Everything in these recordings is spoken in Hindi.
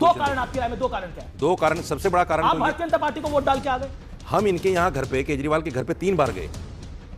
दो कारण आपकी राय में, दो कारण क्या है? दो कारण, सबसे बड़ा कारण आप भारतीय जनता पार्टी को वोट डाल के आ गए। हम इनके यहाँ घर पे, केजरीवाल के घर पे 3 बार गए।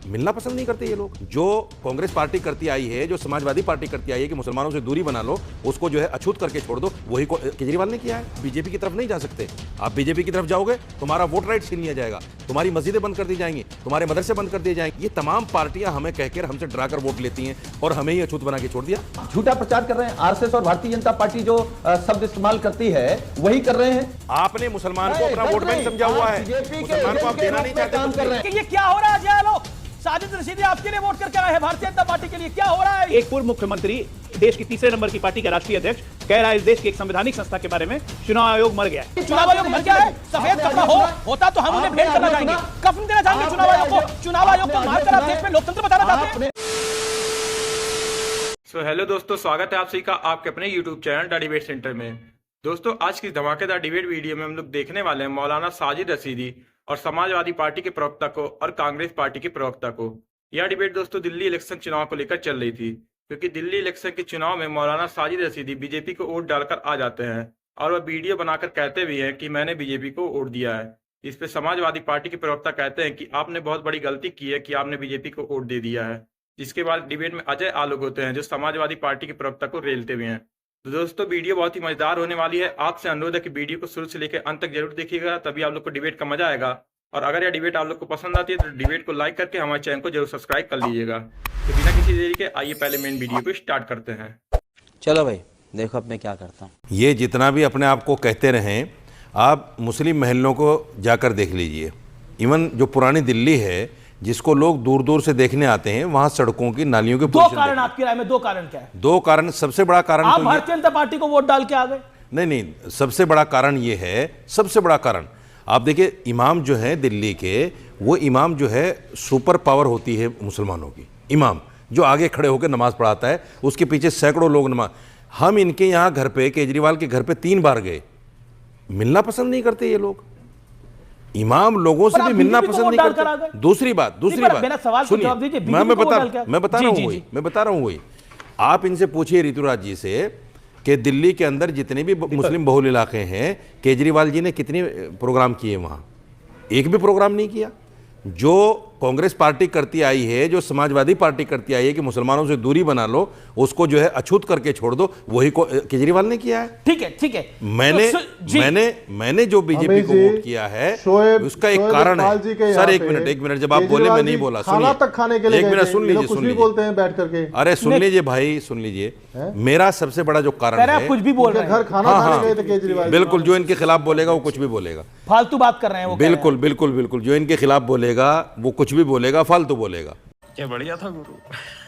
मिलना पसंद नहीं करते ये लोग। जो कांग्रेस पार्टी करती आई है, जो समाजवादी पार्टी करती आई है कि मुसलमानों से दूरी बना लो, उसको जो है अछूत करके छोड़ दो, वही केजरीवाल ने किया है। बीजेपी की तरफ नहीं जा सकते। आप बीजेपी की तरफ जाओगे, तुम्हारा वोट राइट छीन लिया जाएगा, तुम्हारी मस्जिदें बंद कर दी जाएंगी, तुम्हारे मदरसे बंद कर दिए जाएंगे। ये तमाम पार्टियां हमें कहकर हमसे डराकर वोट लेती हैं और हमें ही अछूत बना के छोड़ दिया। झूठा प्रचार कर रहे हैं। आरएसएस और भारतीय जनता पार्टी जो शब्द इस्तेमाल करती है वही कर रहे हैं। आपने मुसलमान को अपना वोट बैंक समझा हुआ है, मुसलमान को आप देना नहीं चाहते। ये क्या हो रहा है अजय लोग? साजिद रशीदी आपके लिए वोट करके आए हैं भारतीय जनता पार्टी के लिए, क्या हो रहा है? एक पूर्व मुख्यमंत्री, देश की तीसरे नंबर की पार्टी के राष्ट्रीय अध्यक्ष कह रहा है इस देश की एक संवैधानिक संस्था के बारे में, चुनाव आयोग मर गया है। चुनाव आयोग मर गया है? सफेद कपड़ा होता तो हम उन्हें भेंट करना चाहेंगे, कफन देना चाहेंगे चुनाव आयोग को। चुनाव आयोग को मारकर आप देश में लोकतंत्र बताना चाहते हैं। हेलो दोस्तों, स्वागत है आप सभी का आपके अपने YouTube channel the debate centre में। दोस्तों, आज की धमाकेदार डिबेट वीडियो में हम लोग देखने वाले हैं मौलाना साजिद रशीदी और समाजवादी पार्टी के प्रवक्ता को और कांग्रेस पार्टी के प्रवक्ता को। यह डिबेट दोस्तों दिल्ली इलेक्शन चुनाव को लेकर चल रही थी, क्योंकि दिल्ली इलेक्शन के चुनाव में मौलाना साजिद रशीदी बीजेपी को वोट डालकर आ जाते हैं और वह वीडियो बनाकर कहते भी हैं कि मैंने बीजेपी को वोट दिया है। इस पे समाजवादी पार्टी के प्रवक्ता कहते हैं कि आपने बहुत बड़ी गलती की है कि आपने बीजेपी को वोट दे दिया है। जिसके बाद डिबेट में अजय आलोक होते हैं जो समाजवादी पार्टी के प्रवक्ता को रेलते हुए हैं। तो दोस्तों, वीडियो बहुत ही मजेदार होने वाली है। आपसे अनुरोध है कि वीडियो को शुरू से लेकर अंत तक जरूर देखिएगा, तभी आप लोग को डिबेट का मजा आएगा। और अगर यह डिबेट आप लोग को पसंद आती है तो डिबेट को लाइक करके हमारे चैनल को जरूर सब्सक्राइब कर लीजिएगा। तो बिना किसी देरी के आइए पहले मेन वीडियो को स्टार्ट करते हैं। चलो भाई, देखो अब मैं क्या करता हूँ। ये जितना भी अपने आप को कहते रहें, आप मुस्लिम महलों को जाकर देख लीजिए। इवन जो पुरानी दिल्ली है, जिसको लोग दूर दूर से देखने आते हैं, वहां सड़कों की नालियों के दो कारण आपकी राय में, दो कारण क्या है? दो कारण, सबसे बड़ा कारण आप भारतीय जनता पार्टी को वोट डाल के आ गए। नहीं, सबसे बड़ा कारण ये है, सबसे बड़ा कारण आप देखिए, इमाम जो है दिल्ली के, वो इमाम जो है सुपर पावर होती है मुसलमानों की। इमाम जो आगे खड़े होकर नमाज पढ़ाता है, उसके पीछे सैकड़ों लोग नमाज। हम इनके यहाँ घर पे, केजरीवाल के घर पे 3 बार गए। मिलना पसंद नहीं करते ये लोग। इमाम लोगों से भी मिलना पसंद नहीं करते। दूसरी बात सुनिए, मैं बता रहा हूँ वही। आप इनसे पूछिए ऋतुराज जी से कि दिल्ली के अंदर जितने भी मुस्लिम बहुल इलाके हैं, केजरीवाल जी ने कितने प्रोग्राम किए वहाँ? एक भी प्रोग्राम नहीं किया। जो कांग्रेस पार्टी करती आई है, जो समाजवादी पार्टी करती आई है कि मुसलमानों से दूरी बना लो, उसको जो है अछूत करके छोड़ दो, वही को केजरीवाल ने किया है। ठीक है। मैंने जो बीजेपी को वोट किया है उसका एक कारण है। सर एक मिनट, जब आप बोले मैं नहीं बोला, सुनिए एक मिनट, सुन लीजिए बोलते हैं बैठ करके। अरे सुन लीजिए भाई, सुन लीजिए। मेरा सबसे बड़ा जो कारण है, कुछ भी बोल रहे हैं, घर खाना खाने गए थे केजरीवाल। बिल्कुल, जो इनके खिलाफ बोलेगा वो कुछ भी बोलेगा, फालतू बात कर रहे हैं वो। बिल्कुल, जो इनके खिलाफ बोलेगा वो कुछ भी बोलेगा, फालतू बोलेगा। क्या बढ़िया था गुरु।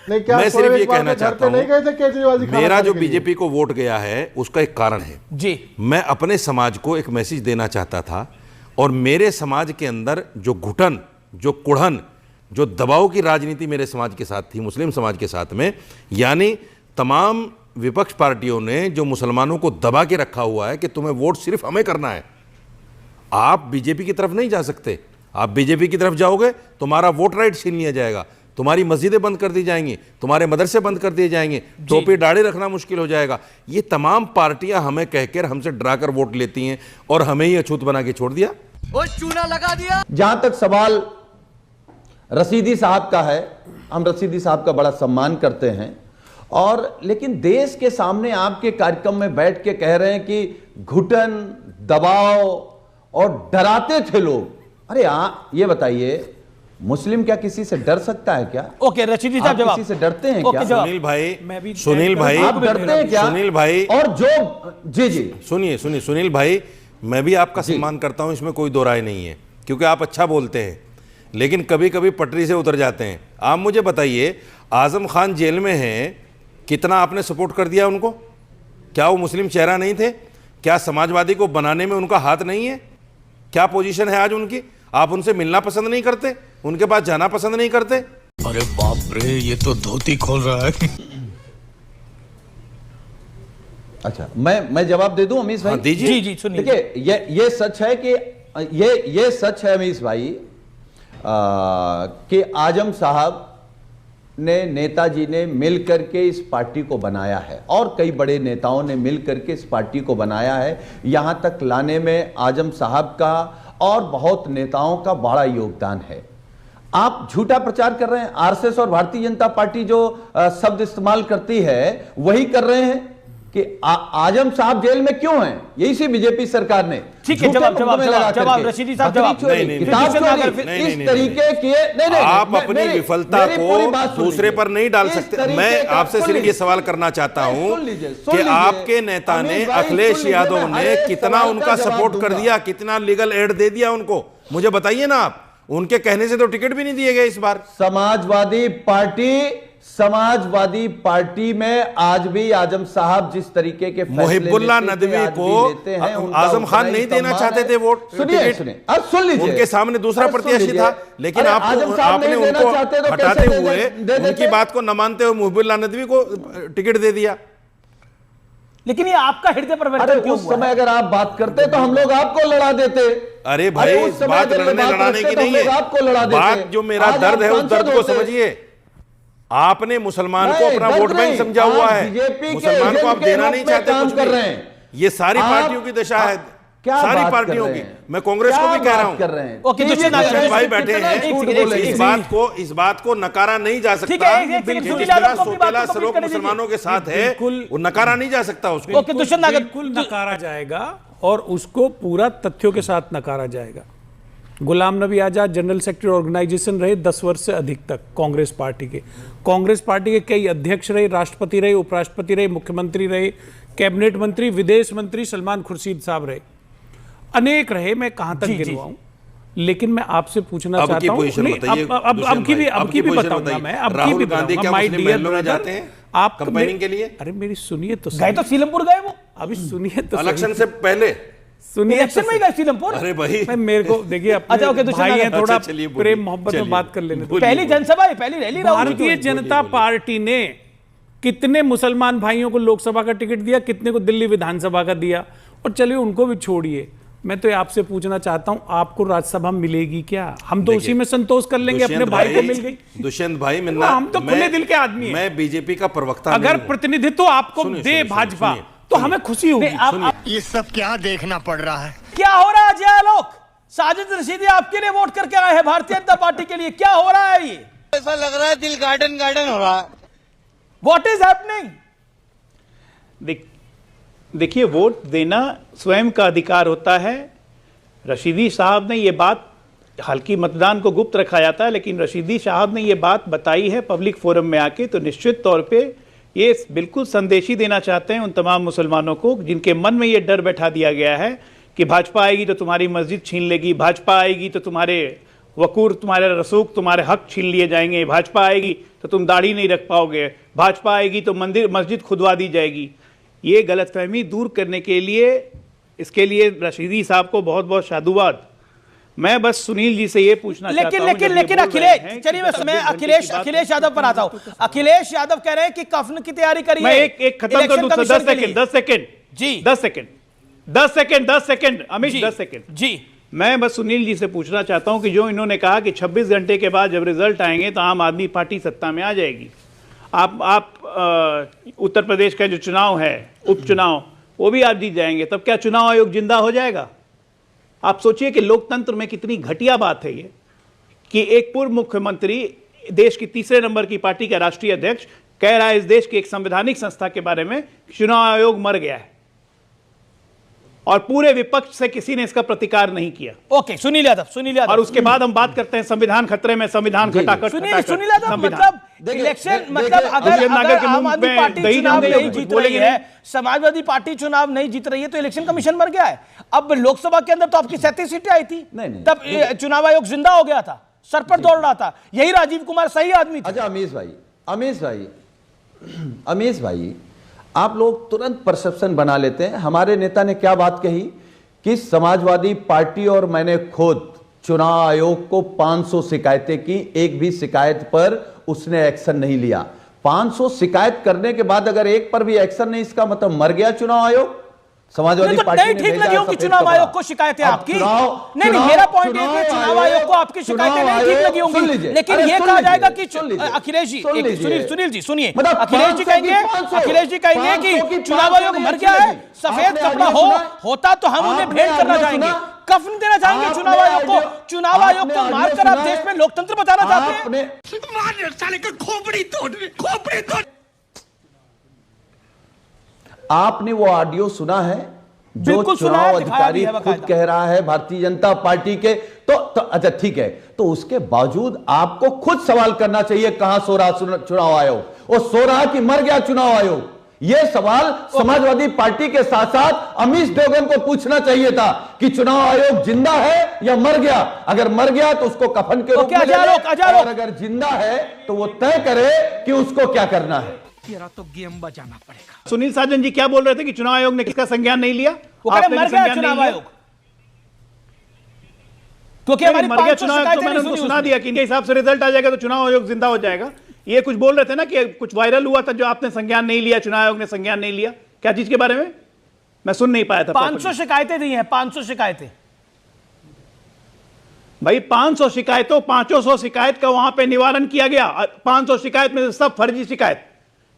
नहीं, क्या मैं सिर्फ ये कहना चाहता हूँ, नहीं गए थे केजरीवाल जी? मेरा जो बीजेपी को वोट गया है उसका एक कारण है जी। मैं अपने समाज को एक मैसेज देना चाहता था, और मेरे समाज के अंदर जो घुटन, जो कुढ़न, जो दबाव की राजनीति मेरे समाज के साथ थी, मुस्लिम समाज के साथ में, यानी तमाम विपक्ष पार्टियों ने जो मुसलमानों को दबा के रखा हुआ है कि तुम्हें वोट सिर्फ हमें करना है, आप बीजेपी की तरफ नहीं जा सकते। आप बीजेपी की तरफ जाओगे, तुम्हारा वोट राइट छीन लिया जाएगा, तुम्हारी मस्जिदें बंद कर दी जाएंगी, तुम्हारे मदरसे बंद कर दिए जाएंगे, टोपी दाढ़ी रखना मुश्किल हो जाएगा। ये तमाम पार्टियां हमें कहकर हमसे डराकर वोट लेती हैं और हमें ही अछूत बना के छोड़ दिया, चूना लगा दिया। जहां तक सवाल रशीदी साहब का है, हम रशीदी साहब का बड़ा सम्मान करते हैं, और लेकिन देश के सामने आपके कार्यक्रम में बैठ के कह रहे हैं कि घुटन, दबाव और डराते थे लोग। अरे ये बताइए, मुस्लिम क्या किसी से डर सकता है क्या? ओके, रशीदी साहब जवाब। किसी से डरते हैं क्या? सुनील भाई आप डरते हैं क्या? सुनील भाई, और जो जी सुनिए सुनील भाई, मैं भी आपका सम्मान करता हूं, इसमें कोई दो राय नहीं है, क्योंकि आप अच्छा बोलते हैं, लेकिन कभी कभी पटरी से उतर जाते हैं। आप मुझे बताइए, आजम खान जेल में हैं, कितना आपने सपोर्ट कर दिया उनको? क्या वो मुस्लिम चेहरा नहीं थे? क्या समाजवादी को बनाने में उनका हाथ नहीं है? क्या पोजीशन है आज उनकी? आप उनसे मिलना पसंद नहीं करते, उनके पास जाना पसंद नहीं करते? अरे बाप रे, ये तो धोती खोल रहा है। अच्छा, मैं जवाब दे दूं अमीश भाई? हाँ, दीजिए। जी, सुनिए। देखिए, ये सच है कि ये सच है अमीश भाई कि आजम साहब ने, नेताजी ने मिल करके इस पार्टी को बनाया है और कई बड़े नेताओं ने मिल करके इस पार्टी को बनाया है। यहां तक लाने में आजम साहब का और बहुत नेताओं का बड़ा योगदान है। आप झूठा प्रचार कर रहे हैं। आरएसएस और भारतीय जनता पार्टी जो शब्द इस्तेमाल करती है वही कर रहे हैं कि आजम साहब जेल में क्यों हैं, यही सी बीजेपी सरकार ने। ठीक है, जवाब रशीदी साहब जवाब। इस तरीके के नहीं, आप अपनी विफलता को दूसरे पर नहीं डाल सकते। मैं आपसे सिर्फ ये सवाल करना चाहता हूं कि आपके नेता ने, अखिलेश यादव ने कितना उनका सपोर्ट कर दिया, कितना लीगल एड दे दिया उनको, मुझे बताइए ना। आप उनके कहने से तो टिकट भी नहीं दिए गए इस बार। समाजवादी पार्टी में आज भी आजम साहब जिस तरीके के मुहिबुल्लाह नदवी को आजम खान नहीं देना चाहते थे वोट। सुनिए, अब सुन लीजिए, उनके सामने दूसरा प्रत्याशी था, लेकिन आपने उनको हटाते हुए, उनकी बात को न मानते हुए मुहिबुल्लाह नदवी को टिकट दे दिया। लेकिन ये आपका हृदय परिवर्तन क्यों उस समय अगर आप बात करते तो हम लोग आपको लड़ा देते। अरे भाई, इस बात लड़ाने की नहीं है, आपको लड़ा देते। बात जो मेरा दर्द है उस दर्द को समझिए। आपने मुसलमान को अपना वोट बैंक समझा हुआ है, मुसलमान को आप देना नहीं चाहते कुछ भी। ये सारी पार्टियों की दशा है, सारी पार्टियों की। मैं कांग्रेस को भी कह रहा हूं। ओके, दुष्यंत भाई बैठे हैं, इस बात को नकारा नहीं जा सकता। सोतेला सलोक मुसलमानों के साथ है, वो नकारा नहीं जा सकता उसको। ओके, दुष्यंत बिल्कुल नकारा जाएगा और उसको पूरा तथ्यों के साथ नकारा जाएगा। Ghulam Nabi Azad general secretary organisation रहे 10 वर्ष से अधिक तक कांग्रेस पार्टी के कई अध्यक्ष रहे, राष्ट्रपति रहे, उपराष्ट्रपति रहे, मुख्यमंत्री रहे, कैबिनेट मंत्री, विदेश मंत्री, सलमान खुर्शीद साहब रहे, अनेक रहे, मैं कहां तक गिनवाऊं। लेकिन मैं आपसे पूछना चाहता हूं, अब की भी बताऊंगा मैं, अब की भी बताऊंगा। माय डियर ब्रदर, आप कंपेनिंग के लिए, अरे मेरी सुनिए तो, गए तो सीलमपुर गए वो, अभी सुनिए तो, इलेक्शन से पहले सुनिए, इलेक्शन में गए सीलमपुर। अरे भाई, मेरे को देखिए, अच्छा ओके, भाई हैं, थोड़ा प्रेम मोहब्बत में बात कर लेने। पहली जनसभा है, पहली रैली। भारतीय जनता पार्टी ने कितने मुसलमान भाइयों को लोकसभा का टिकट दिया, कितने को दिल्ली विधानसभा का दिया, और चलिए उनको भी छोड़िए। मैं तो आपसे पूछना चाहता हूं, आपको राज्यसभा मिलेगी क्या? हम तो उसी में संतोष कर लेंगे, अपने भाई को मिल गई। दुष्यंत भाई, हम तो खुले दिल के आदमी हैं। मैं बीजेपी का प्रवक्ता, अगर प्रतिनिधित्व आपको दे भाजपा तो हमें खुशी होगी। ये सब क्या देखना पड़ रहा है? क्या हो रहा है जय आलोक? साजिद रशीदी आपके लिए वोट करके आए हैं भारतीय जनता पार्टी के लिए, क्या हो रहा है? ये ऐसा लग रहा है दिल गार्डन हो रहा है। What is happening? देखिए, वोट देना स्वयं का अधिकार होता है। रशीदी साहब ने ये बात, हालांकि मतदान को गुप्त रखा जाता है, लेकिन रशीदी साहब ने ये बात बताई है पब्लिक फोरम में आके, तो निश्चित तौर पे ये बिल्कुल संदेश ही देना चाहते हैं उन तमाम मुसलमानों को जिनके मन में ये डर बैठा दिया गया है कि भाजपा आएगी तो तुम्हारी मस्जिद छीन लेगी, भाजपा आएगी तो तुम्हारे वकूर, तुम्हारे रसूख, तुम्हारे हक छीन लिए जाएंगे, भाजपा आएगी तो तुम दाढ़ी नहीं रख पाओगे, भाजपा आएगी तो मस्जिद खुदवा दी जाएगी। ये गलतफहमी दूर करने के लिए, इसके लिए रशीदी साहब को बहुत बहुत साधुवाद। मैं बस सुनील जी से ये पूछना चाहता हूं, लेकिन अखिलेश, चलिए मैं अखिलेश यादव पर आता हूं। अखिलेश यादव कह रहे हैं कि कफन की तैयारी करिए। मैं एक खत्म कर दूं, 10 सेकंड जी, 10 सेकंड अमित, 10 सेकंड जी। मैं बस सुनील जी से पूछना चाहता हूं कि जो इन्होंने कहा कि 26 घंटे के बाद जब रिजल्ट आएंगे तो आम आदमी पार्टी सत्ता में आ जाएगी। आप उत्तर प्रदेश का जो चुनाव है, उपचुनाव, वो भी आप जीत जाएंगे, तब क्या चुनाव आयोग जिंदा हो जाएगा? आप सोचिए कि लोकतंत्र में कितनी घटिया बात है ये कि एक पूर्व मुख्यमंत्री, देश की तीसरे नंबर की पार्टी का राष्ट्रीय अध्यक्ष कह रहा है इस देश की एक संवैधानिक संस्था के बारे में चुनाव आयोग मर गया है, और पूरे विपक्ष से किसी ने इसका प्रतिकार नहीं किया। ओके, सुनील यादव, और उसके बाद हम बात करते हैं संविधान खतरे में, संविधान खटाखट। सुनील यादव, मतलब इलेक्शन, मतलब अगर आम आदमी पार्टी चुनाव नहीं जीत रही है, समाजवादी पार्टी चुनाव नहीं जीत रही है, तो इलेक्शन कमीशन मर गया है। अब लोकसभा के अंदर तो आपकी 37 सीटें आई थी, तब चुनाव आयोग जिंदा हो गया था, सर पर दौड़ रहा था, यही राजीव कुमार सही आदमी था। अच्छा अमीश भाई, आप लोग तुरंत परसेप्शन बना लेते हैं। हमारे नेता ने क्या बात कही कि समाजवादी पार्टी और मैंने खुद चुनाव आयोग को 500 शिकायतें की, एक भी शिकायत पर उसने एक्शन नहीं लिया। 500 शिकायत करने के बाद अगर एक पर भी एक्शन नहीं, इसका मतलब मर गया चुनाव आयोग। समाजवादी तो पार्टी नहीं ने ठीक भेजा लगी होंगी सफेद चुनाव कपड़ा। आयोग को शिकायतें अब आपकी। चुनाव- नहीं चुनाव- मेरा पॉइंट है कि चुनाव चुनाव आयोग को आपकी शिकायतें चुनाव नहीं ठीक आयोग- लगी होंगी, सुन लीजिए, लेकिन अरे ये सुन कहा लीजिए, जाएगा कि सुन लीजिए, अखिलेश जी, सुन एक लीजिए। सुनील जी सुनिए, मतलब अखिलेश जी 500 की कहेंगे 500, अखिलेश जी कहेंगे 500 की कि चुनाव 500 आयोग नहीं मर अच्छी गया है, लगी। सफेद आपने कपड़ा आइडिया सुना? होता तो हम उन्हें आपने भेंट करना आइडिया चाहेंगे, सुना? कफन देना चाहेंगे आपने चुनाव आयोग को। आइडिया- चुनाव आयोग आपने को आइडिया मारकर सुना आप है? देश में लोकतंत्र बचाना चाहते हैं। आपने आपने वो ऑडियो सुना है जो बिल्कुल सुना चुनाव है, दिखाया भी अधिकारी है खुद बाकायदा। कह रहा है भारतीय जनता पार्टी के तो अच्छा ठीक है, तो उसके बावजूद आपको खुद सवाल करना चाहिए कहां सो रहा चुनाव आयोग। वो सो रहा कि मर गया चुनाव आयोग? यह सवाल समाजवादी पार्टी के साथ साथ अमीश देवगन को पूछना चाहिए था कि चुनाव आयोग जिंदा है या मर गया। अगर मर गया तो उसको कफन के रूप में ले ले, और अगर जिंदा है तो वो तय करे कि उसको क्या करना है। तो गेम बजाना पड़ेगा। सुनील साजन जी क्या बोल रहे थे कि चुनाव आयोग ने किसका संज्ञान नहीं लिया? वो कह रहे आपने भी मर गया संज्ञान नहीं चुनाव लिया? आयोग, क्योंकि हमारी मर गया 500 चुनाव आयोग, तो शिकायतें मैंने नहीं उनको सुनी सुना उसने। दिया कि इनके हिसाब से रिजल्ट आ जाएगा तो चुनाव आयोग जिंदा हो जाएगा। ये कुछ बोल रहे थे ना कि कुछ वायरल हुआ था जो आपने संज्ञान नहीं लिया, चुनाव आयोग ने संज्ञान नहीं लिया, क्या चीज के बारे में मैं सुन नहीं पाया था। 500 शिकायतें दी हैं, 500 शिकायतें। भाई 500 शिकायतों 500 शिकायत का वहां पे निवारण किया गया। 500 शिकायत में से सब फर्जी शिकायत।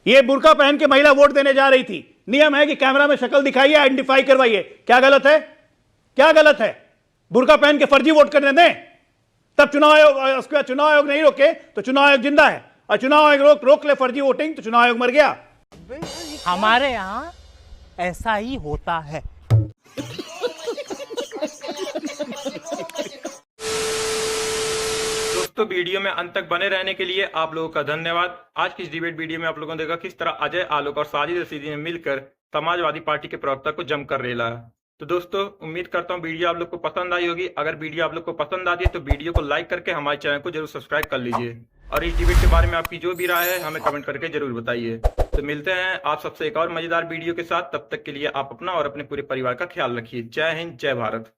ये बुर्का पहन के महिला वोट देने जा रही थी, नियम है कि कैमरा में शक्ल दिखाइए, आइडेंटिफाई करवाइए। क्या गलत है? क्या गलत है? बुर्का पहन के फर्जी वोट करने दें, तब चुनाव आयोग, उसके बाद चुनाव आयोग नहीं रोके तो चुनाव आयोग जिंदा है, और चुनाव आयोग रोक ले फर्जी वोटिंग तो चुनाव आयोग मर गया। हमारे यहाँ ऐसा ही होता है। दोस्तों वीडियो में अंत तक बने रहने के लिए आप लोगों का धन्यवाद। आज की इस डिबेट वीडियो में आप लोगों ने देखा किस तरह अजय आलोक और साजिद रशीदी ने मिलकर समाजवादी पार्टी के प्रवक्ता को जमकर रेला। तो दोस्तों उम्मीद करता हूँ वीडियो आप लोग को पसंद आई होगी। अगर वीडियो आप लोग को पसंद आती है तो वीडियो को लाइक करके हमारे चैनल को जरूर सब्सक्राइब कर लीजिए, और इस डिबेट के बारे में आपकी जो भी राय है हमें कमेंट करके जरूर बताइए। तो मिलते हैं आप सबसे एक और मजेदार वीडियो के साथ। तब तक के लिए आप अपना और अपने पूरे परिवार का ख्याल रखिए। जय हिंद, जय भारत।